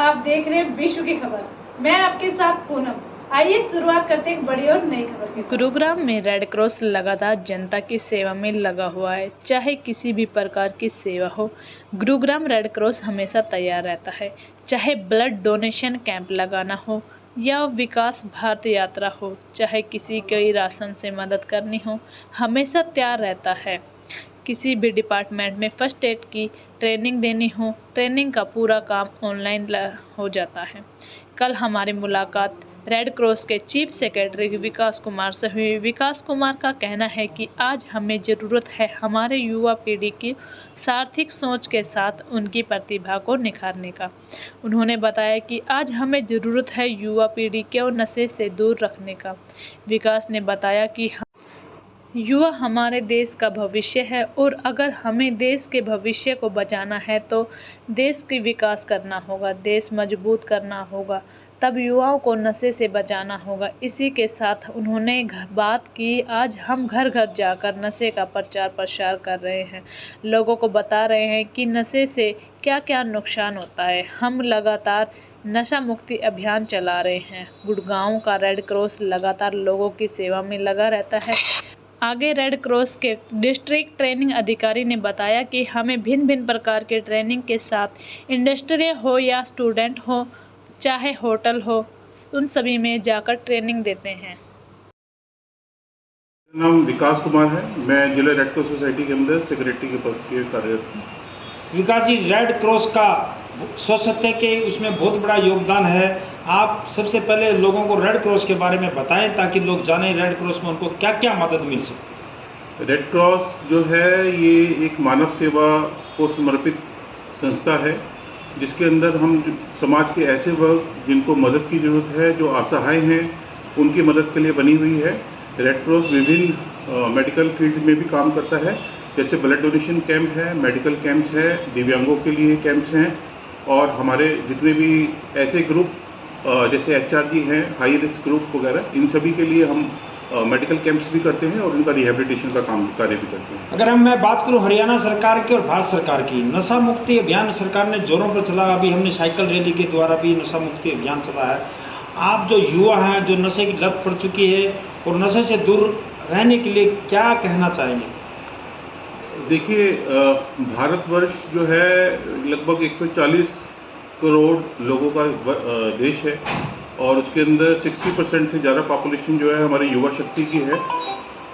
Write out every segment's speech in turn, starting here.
आप देख रहे हैं विश्व की खबर। मैं आपके साथ पूनम। आइए शुरुआत करते हैं एक बड़ी और नई खबर के साथ। गुरुग्राम में रेड क्रॉस लगातार जनता की सेवा में लगा हुआ है। चाहे किसी भी प्रकार की सेवा हो, गुरुग्राम रेड क्रॉस हमेशा तैयार रहता है। चाहे ब्लड डोनेशन कैंप लगाना हो या विकास भारत यात्रा हो, चाहे किसी की राशन से मदद करनी हो, हमेशा तैयार रहता है। किसी भी डिपार्टमेंट में फर्स्ट एड की ट्रेनिंग देनी हो, ट्रेनिंग का पूरा काम ऑनलाइन हो जाता है। कल हमारी मुलाकात रेड क्रॉस के चीफ सेक्रेटरी विकास कुमार से हुई। विकास कुमार का कहना है कि आज हमें ज़रूरत है हमारे युवा पीढ़ी की सार्थक सोच के साथ उनकी प्रतिभा को निखारने का। उन्होंने बताया कि आज हमें ज़रूरत है युवा पीढ़ी को नशे से दूर रखने का। विकास ने बताया कि युवा हमारे देश का भविष्य है और अगर हमें देश के भविष्य को बचाना है तो देश की विकास करना होगा, देश मजबूत करना होगा, तब युवाओं को नशे से बचाना होगा। इसी के साथ उन्होंने बात की, आज हम घर घर जाकर नशे का प्रचार प्रसार कर रहे हैं, लोगों को बता रहे हैं कि नशे से क्या क्या नुकसान होता है। हम लगातार नशा मुक्ति अभियान चला रहे हैं। गुड़गांव का रेड क्रॉस लगातार लोगों की सेवा में लगा रहता है। आगे रेड क्रॉस के डिस्ट्रिक्ट ट्रेनिंग अधिकारी ने बताया कि हमें भिन्न भिन्न प्रकार के ट्रेनिंग के साथ इंडस्ट्री हो या स्टूडेंट हो, चाहे होटल हो, उन सभी में जाकर ट्रेनिंग देते हैं। मेरा नाम विकास कुमार है। मैं जिला रेड क्रॉस सोसाइटी के अंदर सेक्रेटरी के पद पे कार्यरत हूँ। विकास जी, रेड क्रॉस का सोच सकते हैं कि उसमें बहुत बड़ा योगदान है। आप सबसे पहले लोगों को रेड क्रॉस के बारे में बताएं ताकि लोग जानें रेड क्रॉस में उनको क्या क्या मदद मिल सकती है। रेड क्रॉस जो है ये एक मानव सेवा को समर्पित संस्था है, जिसके अंदर हम समाज के ऐसे वर्ग जिनको मदद की ज़रूरत है, जो असहाय हैं, उनकी मदद के लिए बनी हुई है। रेड क्रॉस विभिन्न मेडिकल फील्ड में भी काम करता है, जैसे ब्लड डोनेशन कैंप है, मेडिकल कैंप्स है, दिव्यांगों के लिए कैंप्स हैं, और हमारे जितने भी ऐसे ग्रुप जैसे HRG हैं, हाई रिस्क ग्रुप वगैरह, इन सभी के लिए हम मेडिकल कैंप्स भी करते हैं और उनका रिहेबिलिटेशन का कार्य भी करते हैं। अगर मैं बात करूं हरियाणा सरकार की और भारत सरकार की, नशा मुक्ति अभियान सरकार ने जोरों पर चला। अभी हमने साइकिल रैली के द्वारा भी नशा मुक्ति अभियान चला है। आप जो युवा हैं, जो नशे की लत पड़ चुकी है और नशे से दूर रहने के लिए क्या कहना चाहेंगे? देखिए, भारतवर्ष जो है लगभग 140 करोड़ लोगों का देश है और उसके अंदर 60% से ज़्यादा पॉपुलेशन जो है हमारी युवा शक्ति की है।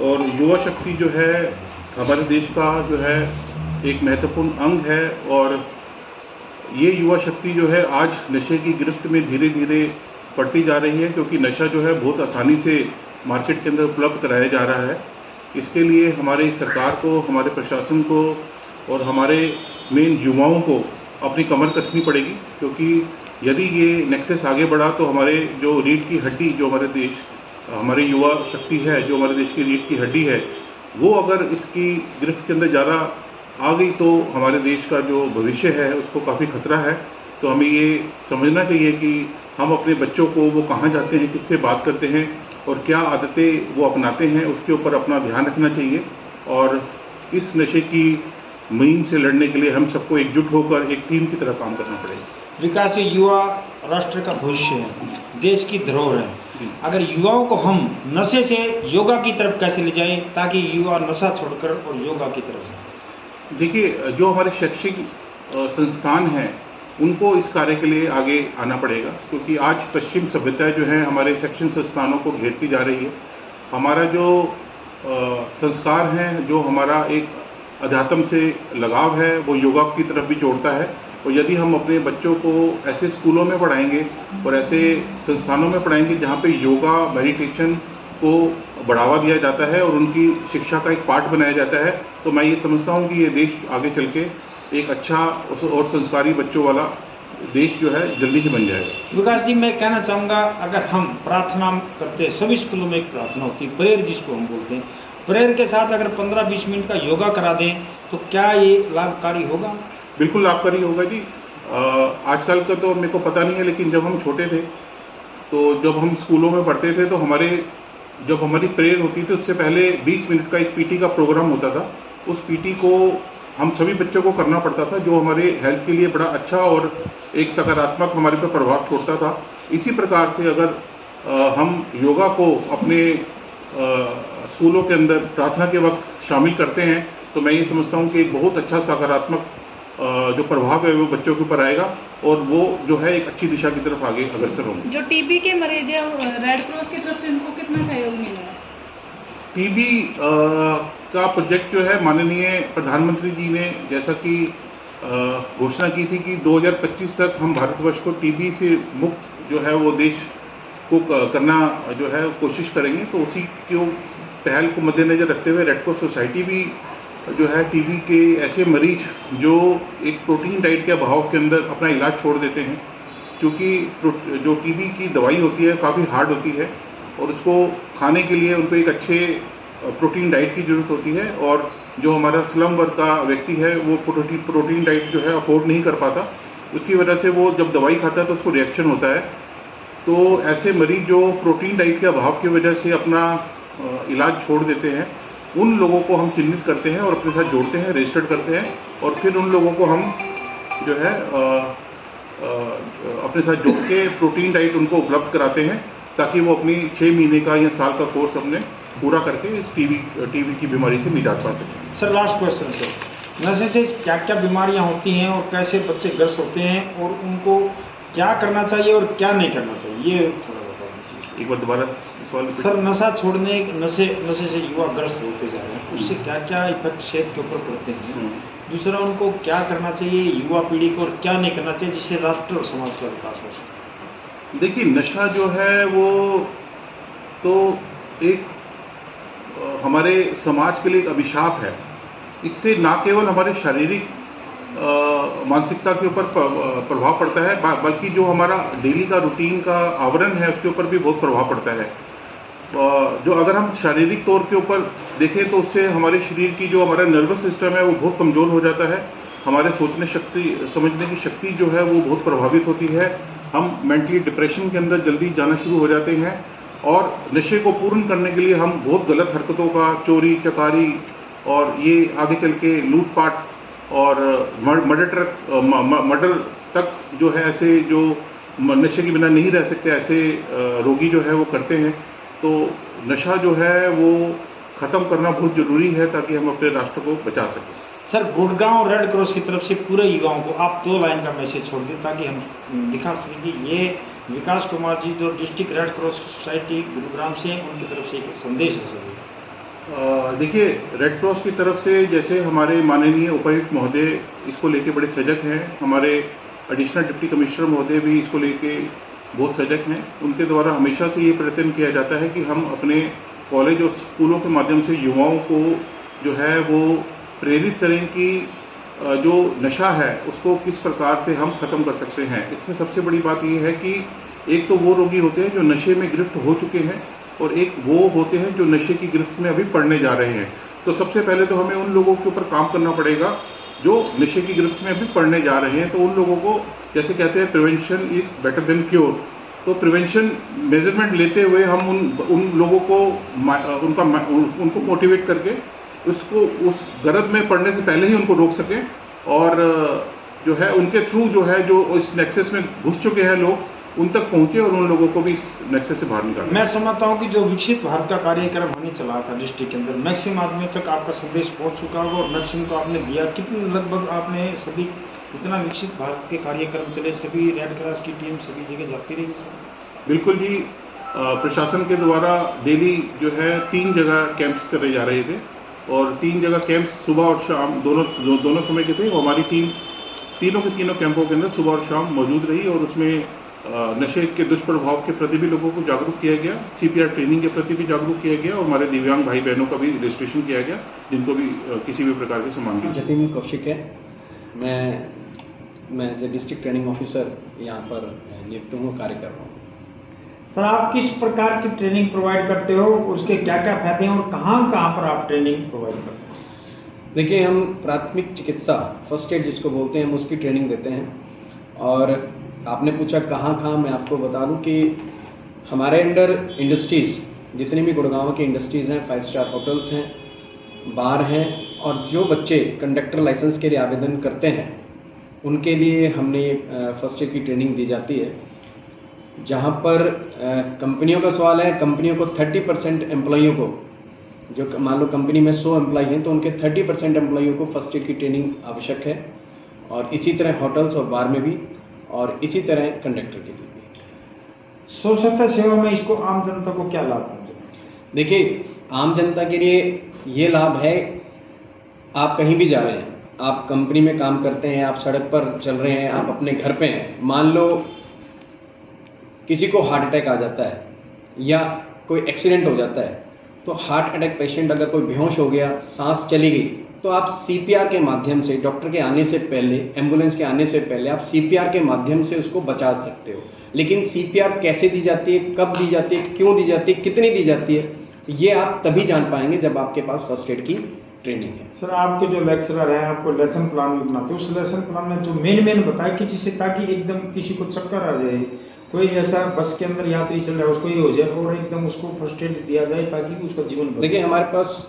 और युवा शक्ति जो है हमारे देश का जो है एक महत्वपूर्ण अंग है। और ये युवा शक्ति जो है आज नशे की गिरफ्त में धीरे धीरे पड़ती जा रही है, क्योंकि नशा जो है बहुत आसानी से मार्केट के अंदर उपलब्ध कराया जा रहा है। इसके लिए हमारी सरकार को, हमारे प्रशासन को और हमारे मेन युवाओं को अपनी कमर कसनी पड़ेगी, क्योंकि यदि ये नेक्सस आगे बढ़ा तो हमारे जो रीढ़ की हड्डी, जो हमारे देश, हमारी युवा शक्ति है, जो हमारे देश की रीढ़ की हड्डी है, वो अगर इसकी गिरफ्त के अंदर ज़्यादा आ गई तो हमारे देश का जो भविष्य है उसको काफ़ी खतरा है। तो हमें ये समझना चाहिए कि हम अपने बच्चों को, वो कहाँ जाते हैं, किससे बात करते हैं और क्या आदतें वो अपनाते हैं, उसके ऊपर अपना ध्यान रखना चाहिए। और इस नशे की मुहिम से लड़ने के लिए हम सबको एकजुट होकर एक टीम की तरह काम करना पड़ेगा। विकास, युवा राष्ट्र का भविष्य है, देश की धरोहर है। अगर युवाओं को हम नशे से योगा की तरफ कैसे ले जाएं ताकि युवा नशा छोड़कर और योगा की तरफ जाएं? देखिए, जो हमारे शैक्षिक संस्थान हैं उनको इस कार्य के लिए आगे आना पड़ेगा, क्योंकि आज पश्चिम सभ्यता जो है हमारे शैक्षणिक संस्थानों को घेरती जा रही है। हमारा जो संस्कार है, जो हमारा एक अध्यात्म से लगाव है, वो योगा की तरफ भी जोड़ता है। और यदि हम अपने बच्चों को ऐसे स्कूलों में पढ़ाएंगे और ऐसे संस्थानों में पढ़ाएंगे जहाँ पे योगा, मेडिटेशन को बढ़ावा दिया जाता है और उनकी शिक्षा का एक पार्ट बनाया जाता है, तो मैं ये समझता हूँ कि ये देश आगे चल के एक अच्छा और संस्कारी बच्चों वाला देश जो है जल्दी ही बन जाएगा। विकास जी, मैं कहना चाहूँगा, अगर हम प्रार्थना करते हैं, सभी स्कूलों में एक प्रार्थना होती है, प्रेयर जिसको हम बोलते हैं, प्रेयर के साथ अगर 15-20 मिनट का योगा करा दें तो क्या ये लाभकारी होगा? बिल्कुल लाभकारी होगा जी। आजकल का तो मेरे को पता नहीं है, लेकिन जब हम छोटे थे तो जब हम स्कूलों में पढ़ते थे तो जब हमारी प्रेयर होती थी उससे पहले 20 मिनट का एक पीटी का प्रोग्राम होता था। उस पीटी को हम सभी बच्चों को करना पड़ता था, जो हमारे हेल्थ के लिए बड़ा अच्छा और एक सकारात्मक हमारे पर प्रभाव छोड़ता था। इसी प्रकार से अगर हम योगा को अपने स्कूलों के अंदर प्रार्थना के वक्त शामिल करते हैं तो मैं ये समझता हूँ कि एक बहुत अच्छा सकारात्मक जो प्रभाव है वो बच्चों के ऊपर आएगा और वो जो है एक अच्छी दिशा की तरफ आगे अग्रसर होंगे। जो टीबी के मरीज हैं रेड क्रॉस की तरफ से उनको कितना सहयोग मिला है? टीबी का प्रोजेक्ट जो है माननीय प्रधानमंत्री जी ने जैसा कि घोषणा की थी कि 2025 तक हम भारतवर्ष को टीबी से मुक्त जो है वो देश को करना जो है कोशिश करेंगे, तो उसी को पहल को मद्देनजर रखते हुए रेड क्रॉस सोसाइटी भी जो है टीबी के ऐसे मरीज जो एक प्रोटीन डाइट के अभाव के अंदर अपना इलाज छोड़ देते हैं, क्योंकि जो टीबी की दवाई होती है काफ़ी हार्ड होती है और उसको खाने के लिए उनको एक अच्छे प्रोटीन डाइट की ज़रूरत होती है, और जो हमारा स्लम वर्ग का व्यक्ति है वो प्रोटीन डाइट जो है अफोर्ड नहीं कर पाता, उसकी वजह से वो जब दवाई खाता है तो उसको रिएक्शन होता है। तो ऐसे मरीज जो प्रोटीन डाइट के अभाव की वजह से अपना इलाज छोड़ देते हैं, उन लोगों को हम चिन्हित करते हैं और अपने साथ जोड़ते हैं, रजिस्टर्ड करते हैं, और फिर उन लोगों को हम जो है अपने साथ जोड़ के प्रोटीन डाइट उनको उपलब्ध कराते हैं ताकि वो अपनी 6 महीने का या साल का कोर्स अपने पूरा करके इस टीबी की बीमारी से निजात पा सकें। सर लास्ट क्वेश्चन सर, नशे से क्या क्या बीमारियां होती हैं और कैसे बच्चे ग्रस्त होते हैं और उनको क्या करना चाहिए और क्या नहीं करना चाहिए, ये थोड़ा बता दीजिए। एक बार दोबारा सवाल। सर नशा छोड़ने नशे से युवा ग्रस्त होते जा रहे हैं, उससे क्या क्या इफेक्ट सेहत के ऊपर पड़ते हैं, दूसरा उनको क्या करना चाहिए युवा पीढ़ी को और क्या नहीं करना चाहिए जिससे राष्ट्र और समाज का विकास हो सके। देखिए नशा जो है वो तो एक हमारे समाज के लिए एक अभिशाप है। इससे ना केवल हमारे शारीरिक मानसिकता के ऊपर प्रभाव पड़ता है, बल्कि जो हमारा डेली का रूटीन का आवरण है उसके ऊपर भी बहुत प्रभाव पड़ता है। जो अगर हम शारीरिक तौर के ऊपर देखें तो उससे हमारे शरीर की जो हमारा नर्वस सिस्टम है वो बहुत कमज़ोर हो जाता है, हमारे सोचने समझने की शक्ति जो है वो बहुत प्रभावित होती है, हम मेंटली डिप्रेशन के अंदर जल्दी जाना शुरू हो जाते हैं, और नशे को पूर्ण करने के लिए हम बहुत गलत हरकतों का, चोरी चकारी और ये आगे चल के लूटपाट और मर्डर तक जो है ऐसे जो नशे के बिना नहीं रह सकते ऐसे रोगी जो है वो करते हैं। तो नशा जो है वो ख़त्म करना बहुत ज़रूरी है ताकि हम अपने राष्ट्र को बचा सकें। सर गुड़गांव रेड क्रॉस की तरफ से पूरे युवाओं को आप 2 लाइन का मैसेज छोड़ दें ताकि हम दिखा सकें कि ये विकास कुमार जी जो district red cross society Gurugram से उनकी तरफ से एक संदेश है सर। देखिए रेड क्रॉस की तरफ से जैसे हमारे माननीय उपायुक्त महोदय इसको लेके बड़े सजग हैं, हमारे एडिशनल डिप्टी कमिश्नर महोदय भी इसको लेके बहुत सजग हैं। उनके द्वारा हमेशा से ये प्रयत्न किया जाता है कि हम अपने कॉलेज और स्कूलों के माध्यम से युवाओं को जो है वो प्रेरित करें कि जो नशा है उसको किस प्रकार से हम ख़त्म कर सकते हैं। इसमें सबसे बड़ी बात ये है कि एक तो वो रोगी होते हैं जो नशे में गिरफ्त हो चुके हैं और एक वो होते हैं जो नशे की गिरफ्त में अभी पड़ने जा रहे हैं। तो सबसे पहले तो हमें उन लोगों के ऊपर काम करना पड़ेगा जो नशे की गिरफ्त में अभी पड़ने जा रहे हैं। तो उन लोगों को जैसे कहते हैं prevention is better than cure, तो प्रिवेंशन मेजरमेंट लेते हुए हम उन लोगों को उनको मोटिवेट करके उसको उस गरज में पड़ने से पहले ही उनको रोक सकें, और जो है उनके थ्रू जो है जो इस नेक्सस में घुस चुके हैं लोग उन तक पहुंचे और उन लोगों को भी इस नेक्सस से बाहर निकालें। मैं समझता हूं कि जो विकसित भारत का कार्यक्रम होने चला था डिस्ट्रिक्ट के अंदर मैक्सिमम आदमियों तक आपका संदेश पहुंच चुका होगा और मैक्सिमम तो आपने दिया। कितने लगभग आपने सभी जितना विकसित भारत के कार्यक्रम चले सभी रेड क्रॉस की टीम सभी जगह जाती रही सर? बिल्कुल जी, प्रशासन के द्वारा डेली जो है 3 जगह कैंप्स करे जा रहे थे और 3 जगह कैंप्स सुबह और शाम दोनों समय के थे। हमारी टीम तीनों के तीनों कैंपों के अंदर सुबह और शाम मौजूद रही और उसमें नशे के दुष्प्रभाव के प्रति भी लोगों को जागरूक किया गया, CPR ट्रेनिंग के प्रति भी जागरूक किया गया और हमारे दिव्यांग भाई बहनों का भी रजिस्ट्रेशन किया गया जिनको भी किसी भी प्रकार के सामान की। जतिन कौशिक है, मैं as a district training officer यहाँ पर नियुक्त हूँ, कार्य कर रहा हूँ। सर आप किस प्रकार की ट्रेनिंग प्रोवाइड करते हो, उसके क्या क्या फायदे हैं और कहाँ पर आप ट्रेनिंग प्रोवाइड करते हो? देखिए हम प्राथमिक चिकित्सा फर्स्ट एड जिसको बोलते हैं हम उसकी ट्रेनिंग देते हैं। और आपने पूछा कहाँ, मैं आपको बता दूं कि हमारे अंडर इंडस्ट्रीज़ जितनी भी गुड़गांव की इंडस्ट्रीज़ हैं, 5 स्टार होटल्स हैं, बार हैं और जो बच्चे कंडक्टर लाइसेंस के लिए आवेदन करते हैं उनके लिए हमने फर्स्ट एड की ट्रेनिंग दी जाती है, जहाँ पर कंपनियों का सवाल है, कंपनियों को 30% एम्प्लॉइयों को, जो मान लो कंपनी में 100 एम्प्लॉई हैं तो उनके 30% एम्प्लॉइयों को फर्स्ट एड की ट्रेनिंग आवश्यक है, और इसी तरह होटल्स और बार में भी, और इसी तरह कंडक्टर के लिए भी। स्वच्छता सेवा में इसको आम जनता को क्या लाभ है? देखिए, आम जनता के लिए ये लाभ है, आप कहीं भी जा रहे हैं, आप कंपनी में काम करते हैं, आप सड़क पर चल रहे हैं, आप अपने घर पे हैं, मान लो किसी को हार्ट अटैक आ जाता है या कोई एक्सीडेंट हो जाता है, तो हार्ट अटैक पेशेंट अगर कोई बेहोश हो गया, सांस चली गई, तो आप सीपीआर के माध्यम से, डॉक्टर के आने से पहले, एम्बुलेंस के आने से पहले आप सीपीआर के माध्यम से उसको बचा सकते हो। लेकिन सीपीआर कैसे दी जाती है, कब दी जाती है, क्यों दी जाती है, कितनी दी जाती है, ये आप तभी जान पाएंगे जब आपके पास फर्स्ट एड की ट्रेनिंग है। सर, आपके जो लेक्चरर हैं आपको लेसन प्लान भी बनाते हैं, उस लेसन प्लान में जो मेन बताए कि जिससे ताकि एकदम किसी को चक्कर आ जाए, कोई ऐसा बस के अंदर यात्री चल रहा है उसको ये हो जाए और एकदम उसको फर्स्ट एड दिया जाए ताकि उसका जीवन बचे। देखिए, हमारे पास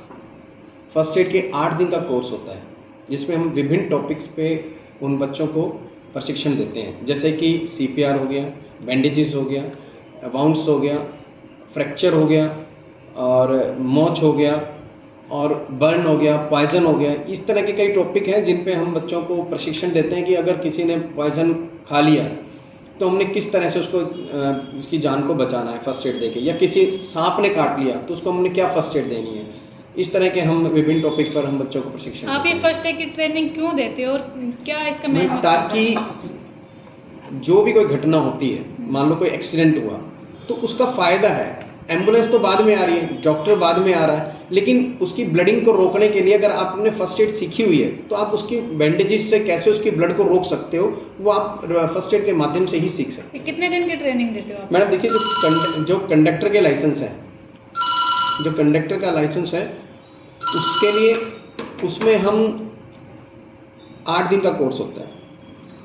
फर्स्ट एड के 8 दिन का कोर्स होता है, जिसमें हम विभिन्न टॉपिक्स पे उन बच्चों को प्रशिक्षण देते हैं, जैसे कि सीपीआर हो गया, बैंडेजेस हो गया, वाउंड्स हो गया, फ्रैक्चर हो गया, और मोच हो गया, और बर्न हो गया, पॉइजन हो गया। इस तरह के कई टॉपिक हैं जिन पे हम बच्चों को प्रशिक्षण देते हैं कि अगर किसी ने पॉइजन खा लिया तो हमने किस तरह से उसको उसकी जान को बचाना है फर्स्ट एड देके, या किसी सांप ने काट लिया तो उसको हमने क्या फर्स्ट एड देनी है। इस तरह के हम विभिन्न टॉपिक पर हम बच्चों को प्रशिक्षण आप ये फर्स्ट एड की ट्रेनिंग क्यों देते हो और क्या इसका मेन मकसद? ताकि जो भी कोई घटना होती है, मान लो कोई एक्सीडेंट हुआ, तो उसका फायदा है, एम्बुलेंस तो बाद में आ रही है, डॉक्टर बाद में आ रहा है, लेकिन उसकी ब्लडिंग को रोकने के लिए अगर आपने फर्स्ट एड सीखी हुई है तो आप उसकी बैंडेजेस से कैसे उसकी ब्लड को रोक सकते हो, वो आप फर्स्ट एड के माध्यम से ही सीख सकते हैं। कितने दिन की ट्रेनिंग देते हो आप? मैडम देखिए, जो कंडक्टर के लाइसेंस है, जो कंडक्टर का लाइसेंस है उसके लिए, उसमें हम 8 दिन का कोर्स होता है,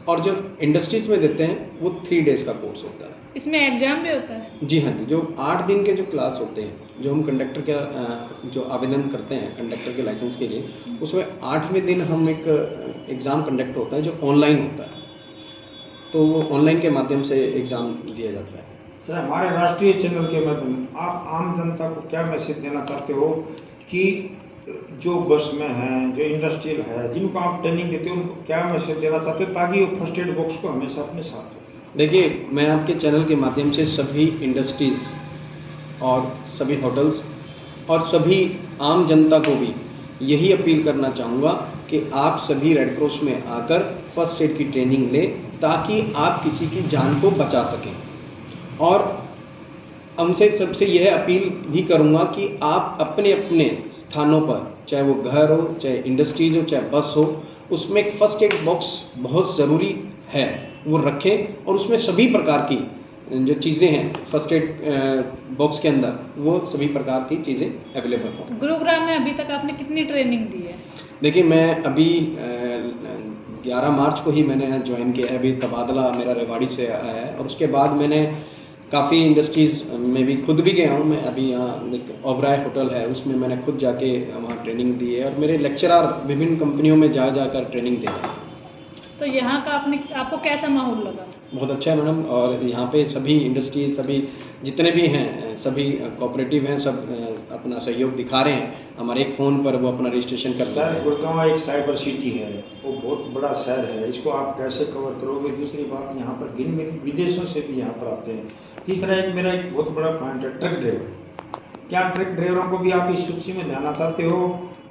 और जो इंडस्ट्रीज में देते हैं वो 3 डेज का कोर्स होता है। इसमें एग्जाम भी होता है? जी हाँ जी, जो 8 दिन के जो क्लास होते हैं, जो हम कंडक्टर के जो आवेदन करते हैं कंडक्टर के लाइसेंस के लिए, उसमें 8वें दिन हम एक एग्ज़ाम कंडक्ट होता है जो ऑनलाइन होता है, तो वो ऑनलाइन के माध्यम से एग्ज़ाम दिया जाता है। सर, हमारे राष्ट्रीय चैनल के माध्यम आप आम जनता को क्या मैसेज देना चाहते हो कि जो बस में हैं, जो इंडस्ट्रियल है, जिनको आप ट्रेनिंग देते हो, उनको क्या मैसेज देना चाहते हो ताकि वो फर्स्ट एड बॉक्स को हमेशा अपने साथ रखें? देखिए, मैं आपके चैनल के माध्यम से सभी इंडस्ट्रीज़ और सभी होटल्स और सभी आम जनता को भी यही अपील करना चाहूँगा कि आप सभी रेड क्रॉस में आकर फर्स्ट एड की ट्रेनिंग लें ताकि आप किसी की जान को बचा सकें। और हमसे सबसे यह अपील भी करूँगा कि आप अपने अपने स्थानों पर, चाहे वो घर हो, चाहे इंडस्ट्रीज हो, चाहे बस हो, उसमें एक फर्स्ट एड बॉक्स बहुत ज़रूरी है, वो रखें, और उसमें सभी प्रकार की जो चीज़ें हैं फर्स्ट एड बॉक्स के अंदर, वो सभी प्रकार की चीज़ें अवेलेबल हों। गुरुग्राम में अभी तक आपने कितनी ट्रेनिंग दी है? देखिए, मैं अभी 11 मार्च को ही मैंने यहाँ ज्वाइन किया है, अभी तबादला मेरा रेवाड़ी से आया है, और उसके बाद मैंने काफ़ी इंडस्ट्रीज़ में भी खुद भी गया हूँ। मैं अभी यहाँ एक ओबराय होटल है, उसमें मैंने खुद जाके वहाँ ट्रेनिंग दी है, और मेरे लेक्चरर विभिन्न कंपनियों में जाकर ट्रेनिंग दे रहे हैं। तो यहाँ का आपको कैसा माहौल लगा? बहुत अच्छा है मैडम, और यहाँ पे सभी इंडस्ट्रीज, सभी जितने भी हैं, सभी कोऑपरेटिव हैं, सब अपना सहयोग दिखा रहे हैं। हमारे एक फ़ोन पर वो अपना रजिस्ट्रेशन कर सकते हैं। गुड़गांव एक साइबर सिटी है, वो बहुत बड़ा शहर है, इसको आप कैसे कवर करोगे? दूसरी बात, यहाँ पर भिन्न भिन्न विदेशों से भी यहाँ पर आते हैं। तीसरा, मेरा एक बहुत बड़ा पॉइंट है ट्रक ड्राइवर। क्या ट्रक ड्राइवरों को भी आप इस सूची में लाना चाहते हो?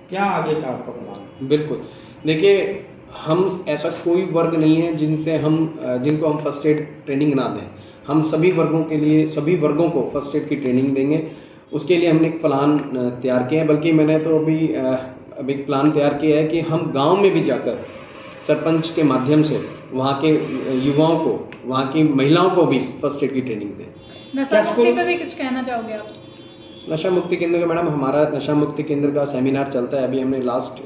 क्या आगे का आपका प्लान? बिल्कुल, देखिए, हम ऐसा कोई वर्ग नहीं है जिनको हम फर्स्ट एड ट्रेनिंग ना दें। हम सभी वर्गों के लिए, सभी वर्गों को फर्स्ट एड की ट्रेनिंग देंगे। उसके लिए हमने एक प्लान तैयार किया है, बल्कि मैंने तो अभी एक प्लान तैयार किया है कि हम गांव में भी जाकर सरपंच के माध्यम से वहाँ के युवाओं को, वहाँ की महिलाओं को भी फर्स्ट एड की ट्रेनिंग दें। नशा मुक्ति पे भी कुछ कहना चाहोगे आप? नशा मुक्ति केंद्र का मैडम, हमारा नशा मुक्ति केंद्र का सेमिनार चलता है। अभी हमने लास्ट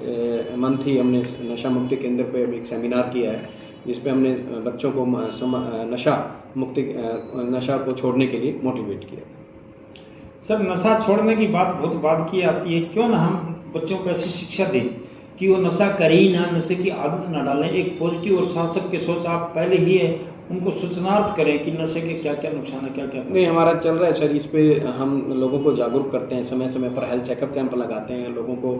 मंथ ही हमने नशा मुक्ति केंद्र पे एक सेमिनार किया है, जिसपे हमने बच्चों को नशा को छोड़ने के लिए मोटिवेट किया। सर, नशा छोड़ने की बात बहुत बाद की आती है, क्यों ना हम बच्चों को ऐसी शिक्षा दें कि वो नशा करे ही ना, नशे की आदत ना डालें। एक पॉजिटिव और सार्थक की सोच आप पहले ही उनको सूचनार्थ करें कि नशे के क्या क्या नुकसान है, क्या क्या नहीं, हमारा चल रहा है सर, इस पे हम लोगों को जागरूक करते हैं, समय समय पर हेल्थ चेकअप कैंप लगाते हैं, लोगों को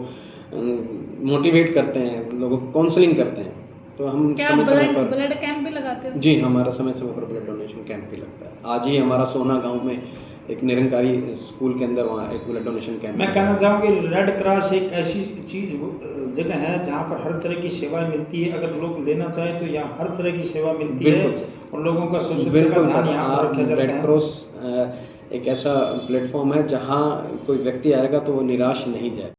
मोटिवेट करते हैं, लोगों को काउंसलिंग करते हैं। तो हम क्या समय समय पर ब्लड कैंप भी लगाते हो? जी, हमारा समय समय पर ब्लड डोनेशन कैंप भी लगता है। आज ही हमारा सोना गांव में एक निरंकारी स्कूल के अंदर वहाँ एक ब्लड डोनेशन कैंप। मैं कहना चाहूँगा कि रेड क्रॉस एक ऐसी जगह है जहाँ पर हर तरह की सेवाएं मिलती है। अगर लोग लेना चाहें तो यहाँ हर तरह की सेवा मिलती है और लोगों का बिल्कुल सर, यहाँ पर रखा जाता है। रेड क्रॉस एक ऐसा प्लेटफॉर्म है जहाँ कोई व्यक्ति आएगा तो वो निराश नहीं जाए।